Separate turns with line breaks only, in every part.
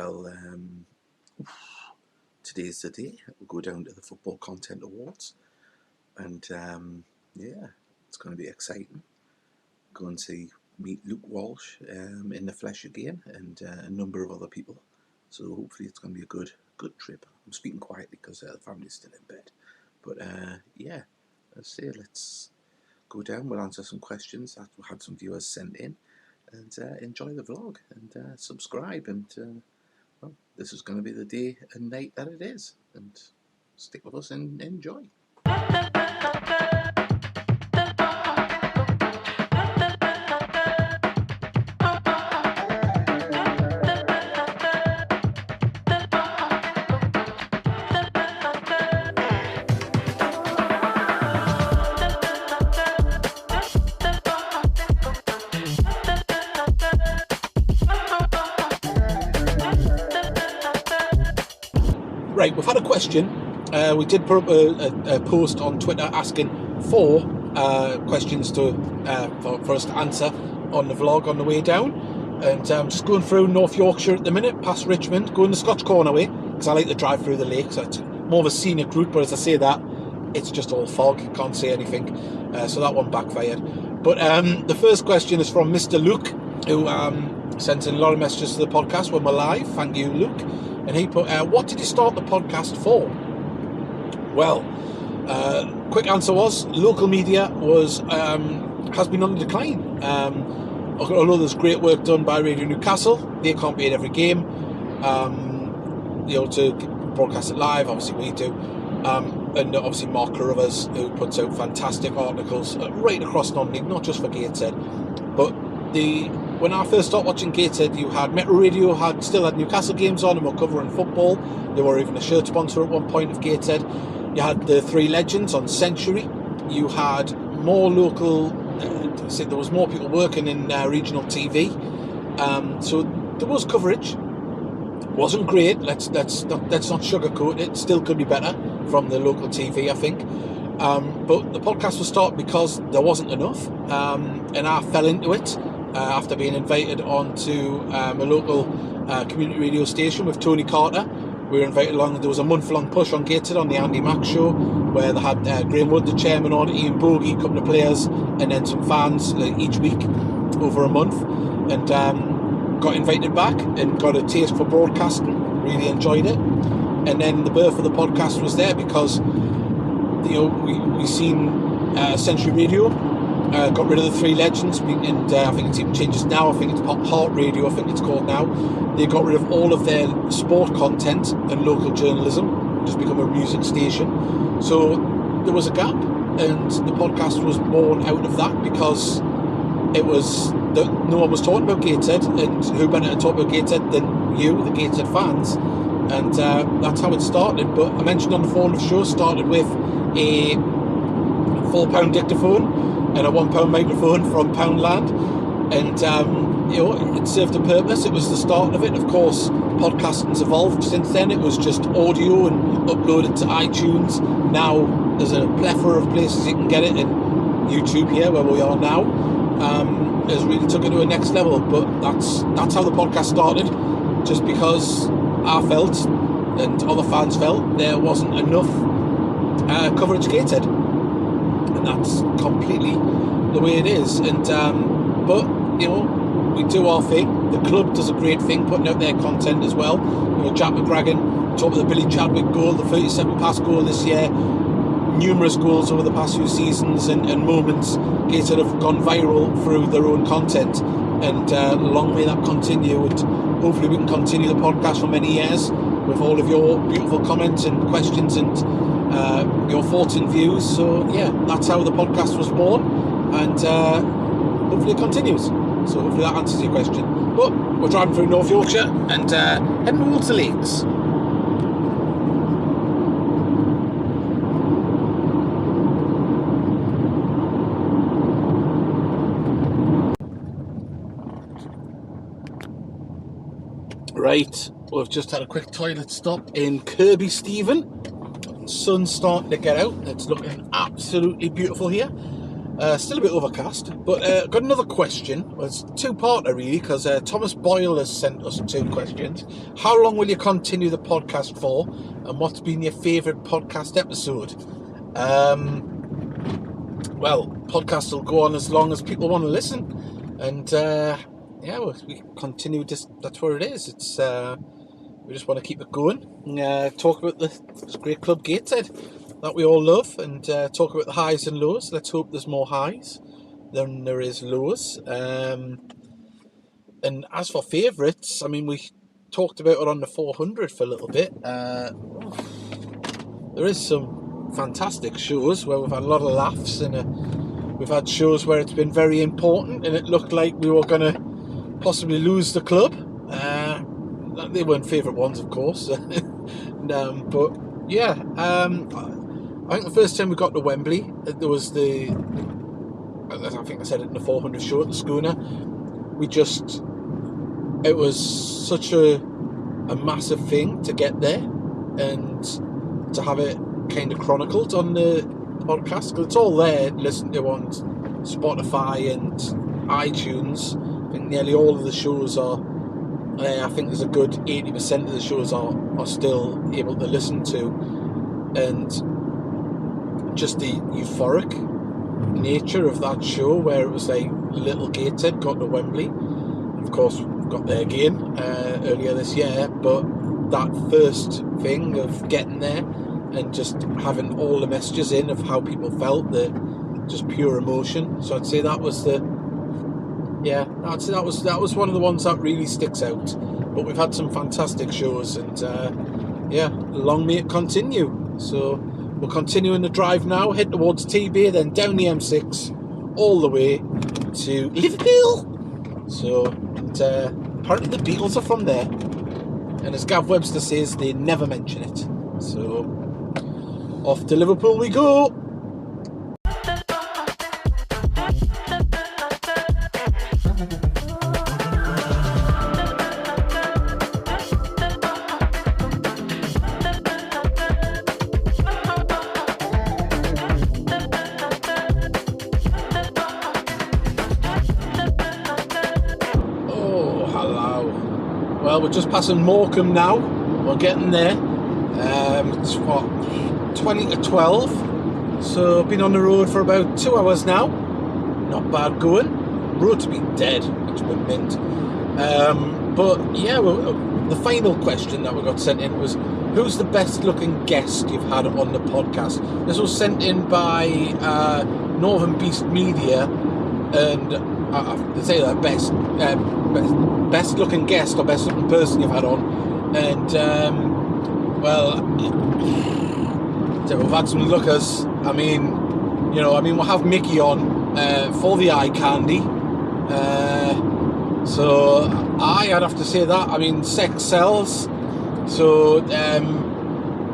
Well, today's the day. We'll go down to the Football Content Awards, and it's going to be exciting. Go and meet Luke Walsh in the flesh again, and a number of other people. So hopefully it's going to be a good trip. I'm speaking quietly because the family's still in bed. But let's go down. We'll answer some questions that we had some viewers sent in, and enjoy the vlog, and subscribe, and this is going to be the day and night that it is, and stick with us and enjoy. Right, we've had a question. We did put up a post on Twitter asking for questions for us to answer on the vlog on the way down. And I'm just going through North Yorkshire at the minute, past Richmond, going the Scotch Corner way, because I like to drive through the lake, so it's more of a scenic route, but as I say that, it's just all fog, can't see anything, so that one backfired. But the first question is from Mr. Luke, who sent in a lot of messages to the podcast when we're live. Thank you, Luke. And he put, what did you start the podcast for? Well, quick answer was, local media has been on the decline. Although there's great work done by Radio Newcastle, they can't be at every game, to broadcast it live, obviously we do. And obviously Mark Carruthers, who puts out fantastic articles right across non-league, not just for Gateshead. But when I first started watching Gateshead, you had Metro Radio still had Newcastle games on and were covering football. They were even a shirt sponsor at one point of Gateshead. You had the Three Legends on Century. You had more local, there was more people working in regional TV. So there was coverage. It wasn't great. Let's not sugarcoat it. Still could be better from the local TV, I think. But the podcast was started because there wasn't enough, and I fell into it. After being invited onto a local community radio station with Tony Carter. We were invited along. There was a month-long push on Gateshead on the Andy Mack show, where they had Graham Wood, the chairman, on, Ian Bogey, a couple of players, and then some fans each week over a month, and got invited back and got a taste for broadcasting. Really enjoyed it. And then the birth of the podcast was there because we seen Century Radio got rid of the Three Legends, and I think it's even changes now. I think it's Pop Heart Radio, I think it's called now. They got rid of all of their sport content and local journalism, just become a music station. So there was a gap, and the podcast was born out of that because no one was talking about Gateshead, and who better to talk about Gateshead than you, the Gateshead fans? And that's how it started. But I mentioned on the phone, the show started with a £4 dictaphone and a £1 microphone from Poundland, and it served a purpose. It was the start of it. Of course, podcasting's evolved since then. It was just audio and uploaded to iTunes. Now there's a plethora of places you can get it, and YouTube here, where we are now, has really took it to a next level. But that's how the podcast started, just because I felt, and other fans felt, there wasn't enough coverage Gateshead. And that's completely the way it is. And but we do our thing. The club does a great thing, putting out their content as well. Jack McGragan talked about the Billy Chadwick goal, the 37 pass goal this year, numerous goals over the past few seasons, and moments Gateshead have gone viral through their own content. And long may that continue, and hopefully we can continue the podcast for many years with all of your beautiful comments and questions and your thoughts and views. So yeah, that's how the podcast was born, and hopefully it continues. So hopefully that answers your question. But we're driving through North Yorkshire and heading towards the lakes. Right, we've just had a quick toilet stop in Kirby Stephen. Sun's starting to get out. It's looking absolutely beautiful here. Still a bit overcast, but got another question. Well, it's two-parter really, because Thomas Boyle has sent us 2 questions. How long will you continue the podcast for, and what's been your favourite podcast episode? Well, podcasts will go on as long as people want to listen, and we continue. That's what it is. It's we just want to keep it going. Talk about this great club Gateshead that we all love, and talk about the highs and lows. Let's hope there's more highs than there is lows. And as for favourites, I mean, we talked about it on the 400 for a little bit. There is some fantastic shows where we've had a lot of laughs, and we've had shows where it's been very important and it looked like we were going to possibly lose the club. They weren't favourite ones, of course. But yeah, I think the first time we got to Wembley, there was I think I said it in the 400 show at the Schooner. It was such a massive thing to get there and to have it kind of chronicled on the podcast, because it's all there to listen to on Spotify and iTunes. I think nearly all of the shows are I think there's a good 80% of the shows are still able to listen to, and just the euphoric nature of that show, where it was like little Gateshead got to Wembley. Of course, we got there again earlier this year, but that first thing of getting there and just having all the messages in of how people felt, the just pure emotion. So I'd say that was that was one of the ones that really sticks out. But we've had some fantastic shows, and long may it continue. So we're continuing the drive now, head towards T-Bay, then down the M6 all the way to Liverpool. So apparently the Beatles are from there, and as Gav Webster says, they never mention it. So off to Liverpool we go. Well, we're just passing Morecambe now. We're getting there. It's 20 to 12. So been on the road for about 2 hours now. Not bad going. Road's been dead. It's been mint. But yeah, the final question that we got sent in was, who's the best looking guest you've had on the podcast? This was sent in by Northern Beast Media, and to say that best looking guest or best looking person you've had on, and so we've had some lookers. I mean, we'll have Mickey on for the eye candy. So I'd have to say that. I mean, sex sells. So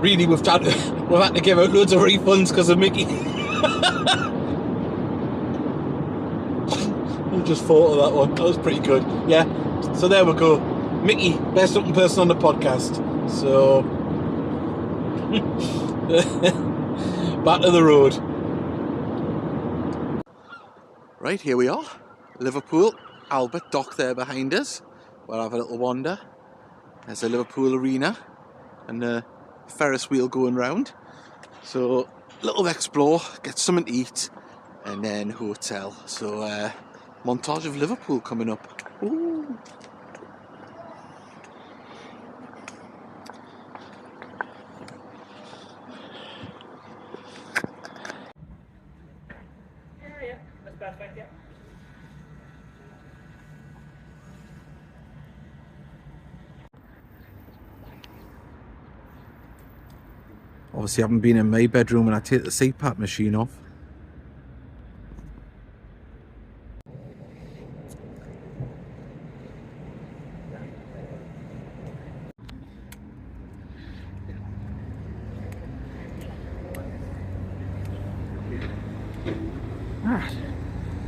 really, we've had to give out loads of refunds because of Mickey. Just thought of that one. That was pretty good. Yeah. So there we go. Mickey, best looking person on the podcast. So back to the road. Right, here we are. Liverpool. Albert Dock there behind us. We'll have a little wander. There's a Liverpool arena and a Ferris wheel going round. So little explore, get something to eat, and then hotel. So montage of Liverpool coming up. Ooh.
Yeah, that's perfect, yeah.
Obviously, I haven't been in my bedroom when I take the CPAP machine off.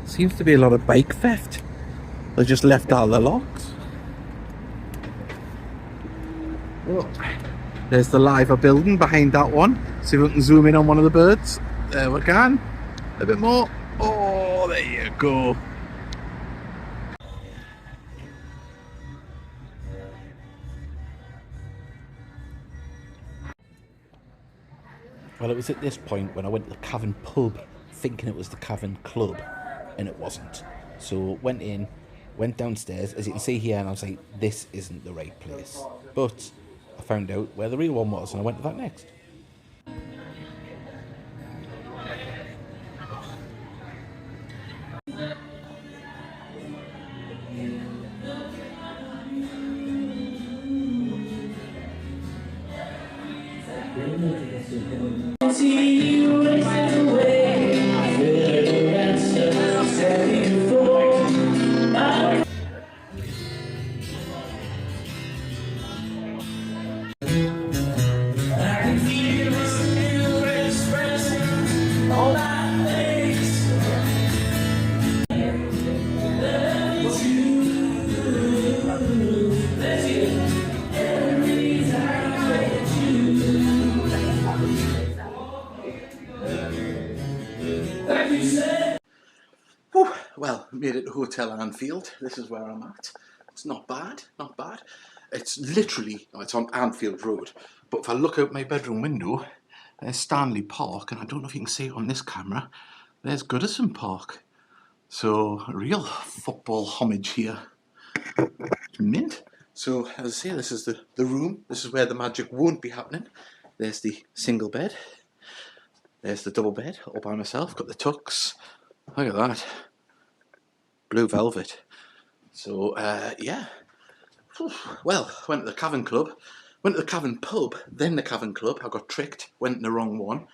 Seems to be a lot of bike theft. They just left all the locks. Oh. There's the Liver building behind that one. See if we can zoom in on one of the birds. There we can. A bit more. Oh. Oh, there you go. Well, it was at this point when I went to the Cavern pub thinking it was the Cavern Club, and it wasn't. So went in, went downstairs, as you can see here, and I was like, this isn't the right place. But I found out where the real one was, and I went to that next. Well, made it to Hotel Anfield. This is where I'm at. It's not bad, not bad. It's literally, it's on Anfield Road. But if I look out my bedroom window, there's Stanley Park, and I don't know if you can see it on this camera. There's Goodison Park. So, real football homage here. Mint. So, as I say, this is the room. This is where the magic won't be happening. There's the single bed. There's the double bed, all by myself. Got the tucks. Look at that. Blue velvet. So, yeah. Well, went to the Cavern Club. Went to the Cavern pub, then the Cavern Club. I got tricked, went in the wrong one.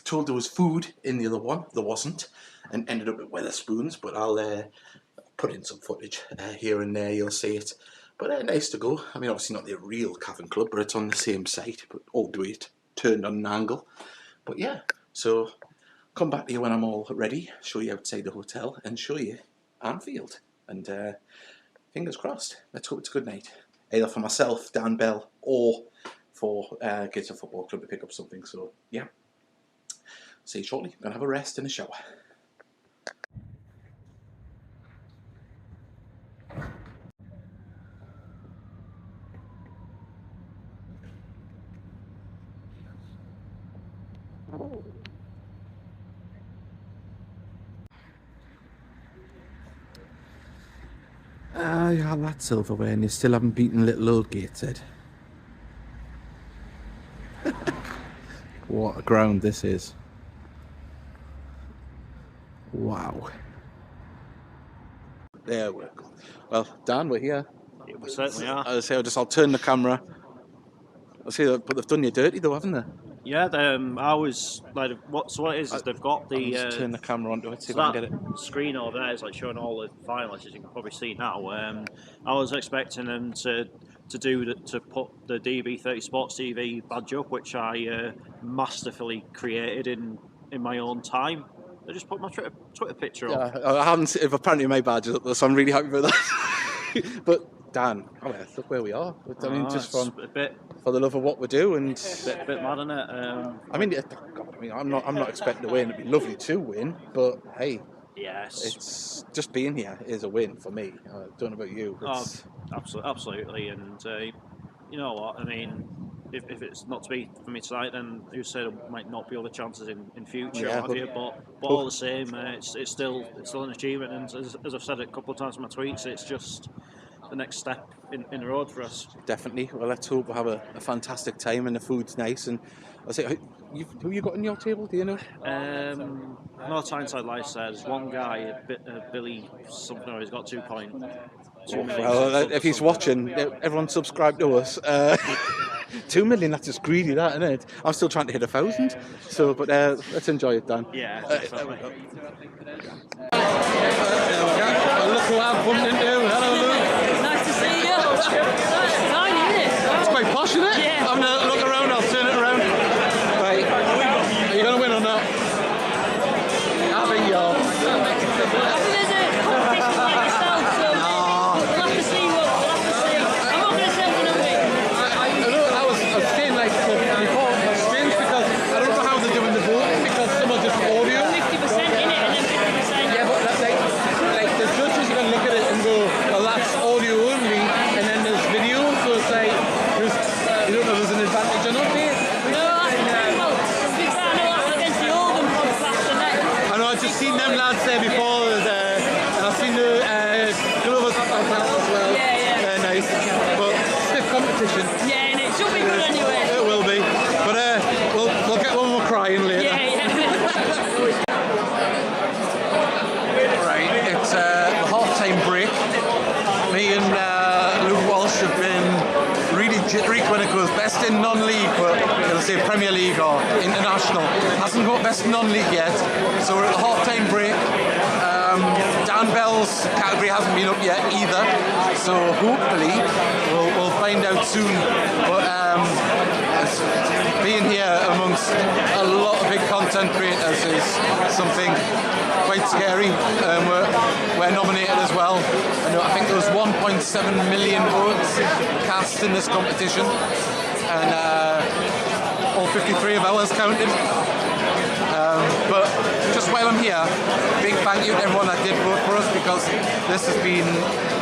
Told there was food in the other one. There wasn't. And ended up at Wetherspoons, but I'll put in some footage here and there. You'll see it. But nice to go. I mean, obviously not the real Cavern Club, but it's on the same site. But all do it turned on an angle. But yeah, so come back to you when I'm all ready. Show you outside the hotel and show you Anfield. And fingers crossed. Let's hope it's a good night. Either for myself, Dan Bell, or for Gateshead Football Club to pick up something. So yeah. See you shortly. I'm going to have a rest and a shower. You have that silverware and you still haven't beaten little old Gateshead. What a ground this is. Wow. There we go. Well, Dan, we're here.
Yeah, we certainly are.
As I say, I'll turn the camera. I'll see, but they've done you dirty though, haven't they?
Yeah, I was like, what it is they've got the.
I'll just turn the camera onto it, see if
so
I can get it.
Screen over there is like showing all the finalists, as you can probably see now. I was expecting them to put the DB30 Sports TV badge up, which I masterfully created in my own time. They just put my Twitter picture up.
Yeah, I haven't. Apparently my badge is up there, so I'm really happy with that. But Dan, look where we are. I mean, just from
a bit
for the love of what we do, and
bit mad, isn't it?
I mean, I'm not expecting to win. It'd be lovely to win, but hey,
yes,
it's just being here is a win for me. I don't know about you.
Absolutely, and you know what? I mean, if it's not to be for me tonight, then who said there might not be other chances in future?
Yeah,
but all the same, it's still an achievement, and as I've said it a couple of times in my tweets, it's just the next step in the road for us.
Definitely. Well, let's hope we have a fantastic time and the food's nice. And I say, who you got on your table? Do you know?
No Tyneside Life says one guy, Billy something. He's got 2.2 million.
Well, if he's watching, everyone subscribe to us. 2 million. That's just greedy, that, isn't it? I'm still trying to hit 1,000. So, but let's enjoy it, Dan.
Yeah.
Definitely. Look who I've bumped into. Hello, Luke.
Nice to see you. It's tiny, isn't it?
It's quite posh, isn't it?
Yeah.
I'm going to look around, I'll turn it around. Right. Are you going to win or not? I think you are.
I think there's a competition like yourself, so we'll have to see what we'll have to see. I'm not going to say I'm going to win.
I was saying like before, it's strange because I don't know how they're doing the voting because some are just audio.
50% in it and then 50%.
Yeah, but
young lads there before, and I've seen the Glovers as well.
Yeah.
They're nice, but stiff competition.
Yeah, and it should be good anyway.
It will be, but we'll get one more crying later.
Yeah.
Right, it's the half-time break. Me and Luke Walsh have been really jittery when it goes best in non-league, but it'll say Premier League or international. Hasn't got best non-league yet, so we're at the half-time break. Dan Bell's category hasn't been up yet either, so hopefully we'll find out soon. But being here amongst a lot of big content creators is something quite scary. We're nominated as well. I think there was 1.7 million votes cast in this competition, and all 53 of ours counted. But just while I'm here, big thank you to everyone that did vote for us, because this has been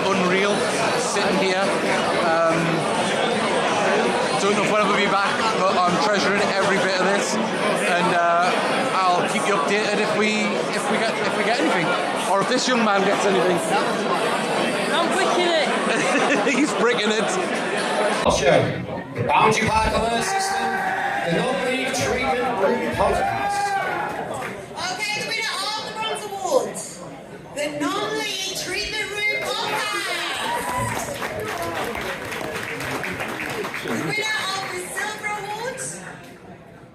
unreal sitting here. Don't know if we'll ever be back, but I'm treasuring every bit of this, and I'll keep you updated if we get anything, or if this young man gets anything.
I'm bricking it.
He's bricking it.
Show. The Boundary Park Alert System, the Non-League Treatment Room Podcast.
Okay, the winner of the Bronze Awards, the Non-League Treatment Room Podcast. The winner of the Silver Awards,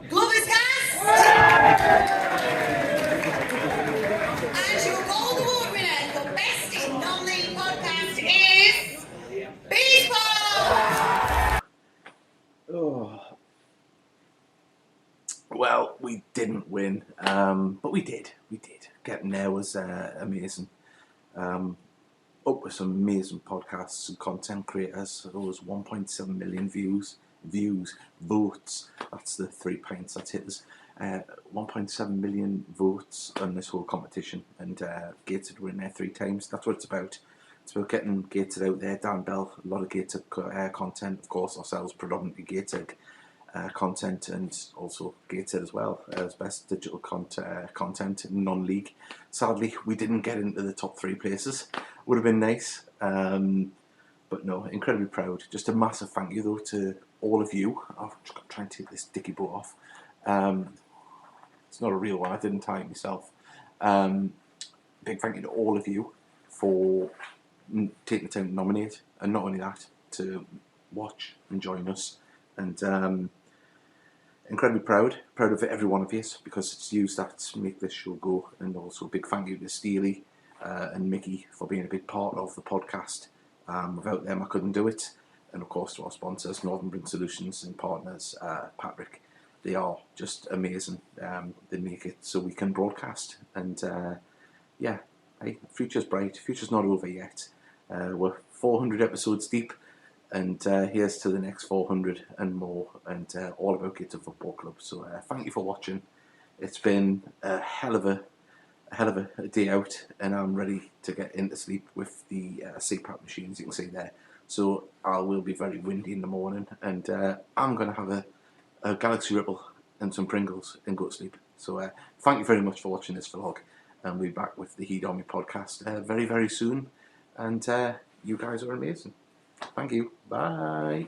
Glover's Cast. And your Gold Award winner for Best in Non-League Podcast is Baseball.
Oh. Well, we didn't win, but we did. Getting there was amazing. Up with some amazing podcasts and content creators. There was 1.7 million votes. That's the 3 pints that hit us. 1.7 million votes on this whole competition, and Gated were in there 3 times. That's what it's about. It's about getting Gated out there. Dan Bell, a lot of Gated content, of course, ourselves predominantly Gated content, and also Gated as well as best digital content in non-league. Sadly, we didn't get into the top 3 places. Would have been nice, but no, incredibly proud. Just a massive thank you though to all of you. I'll try and take this dicky boat off. It's not a real one, I didn't tie it myself. Big thank you to all of you for taking the time to nominate, and not only that, to watch and join us. And incredibly proud of every one of you, because it's you that make this show go. And also a big thank you to Steely and Mickey for being a big part of the podcast. Without them I couldn't do it. And of course to our sponsors, Northern Brink Solutions, and partners, Patrick. They are just amazing. They make it so we can broadcast. And yeah, hey, future's bright. Future's not over yet. We're 400 episodes deep. And here's to the next 400 and more, and all about Gated Football Club. So thank you for watching. It's been a hell of a day out, and I'm ready to get into sleep with the CPAP machines you can see there. So I will be very windy in the morning, and I'm going to have a Galaxy Ripple and some Pringles and go to sleep. So thank you very much for watching this vlog, and we'll be back with the Heed Army podcast very, very soon. And you guys are amazing. Thank you. Bye.